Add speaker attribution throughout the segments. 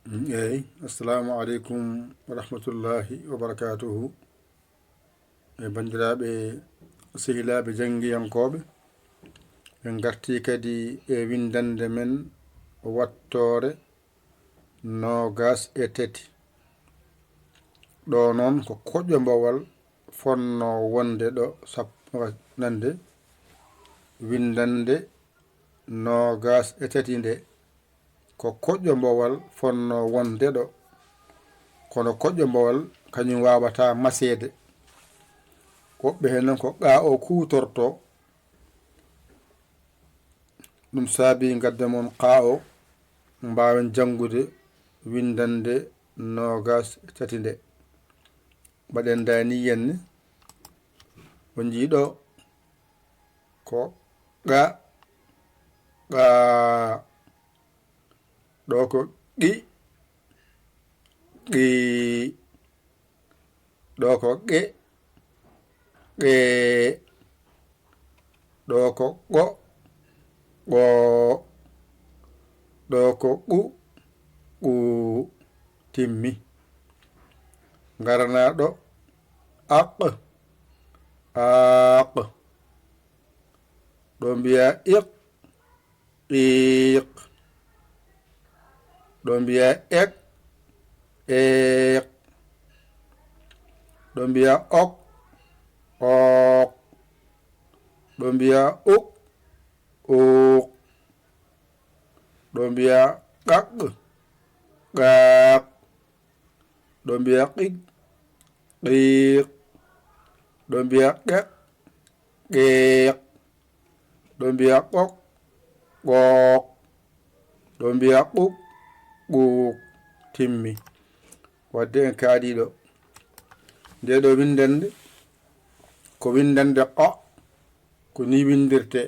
Speaker 1: eyyi assalamu aleykum wa rahmatullahi wa barakatuhu e bandiraɓe sehilaɓe jangguiyankoɓe en garti kadi e windande men wattore nogas e tati ɗo noon ko koƴƴo mbowal fonno wonde ɗo sappo nande windande nogas e tati nde ko koƴƴo mbowal fonno wonde ɗo kono koƴƴo mbowal kañum wawata masede woɓɓe henen ko qa o kutorto ɗum saabi gadde mon qa o mbawen janngude windande nogas e tati nde mbaɗen dani yenne o jiiɗo ko qa qa ɗo ko qi qi ɗo ko qe qe ɗo ko qo qo ɗo ko qu qu timmi garana ɗo aq aq ɗo mbiya iq iq ɗo mbiya ek ek ɗo mbiya ok ok ɗo mbiya uk uk ɗo mbiya qaq qaq ɗo mbiya qik qiq ɗo mbiya qeq qeq ɗo mbiya qok qok ɗo mbiya quk quk timmi wadde en kaaɗiɗo nde ɗo windande ko windande qa ko ni windirte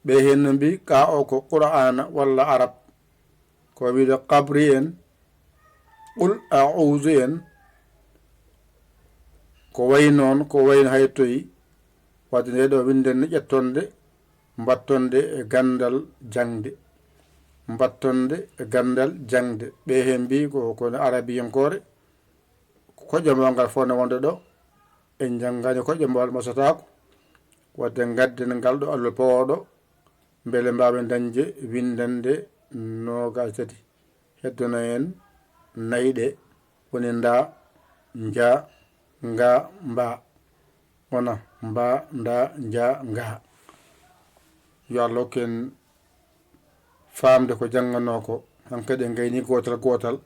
Speaker 1: ɓe hen mbi qa o ko qur'ana walla arab ko wiide qabri en qul a'uzu en ko way noon ko wayno haytoyi wadde nde ɗo windande ƴettonde mbattonde e gandal jangde mbattonde e gandal jangde ɓe hen mbi kono arabiyankore koƴƴo mbawgal fonde wonde ɗo en janggani koƴƴo mbawal masatako wadde gadden ngal ɗo Allah powoɗo beele mbawen dañde windande nogas tati heddono en nayyi woni nda ja nga mba wona mba nda ja nga yo Allah hokken famde ko janggano ko hankkadi en gayni gotal gotal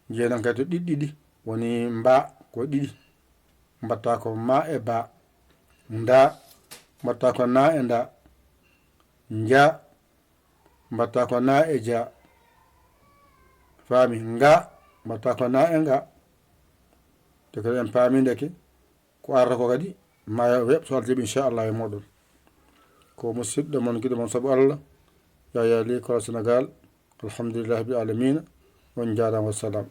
Speaker 1: jeeɗen kadi ɗiɗɗiɗi woni mba ko ɗiɗi mbatta ko ma e ba nda mbatta ko na e nda ja mbatta ko na e ja faami nga mbatta ko na e nga te kadi en paami ndeke ko arata ko kadi ma weɓ so Allah jaɓi inchallah e moɗon ko musidɗo mon giɗo mon saabu Allah Yaya Ly Kola Sénégal alhamdulillahi rabbil alamina on jarama wassalam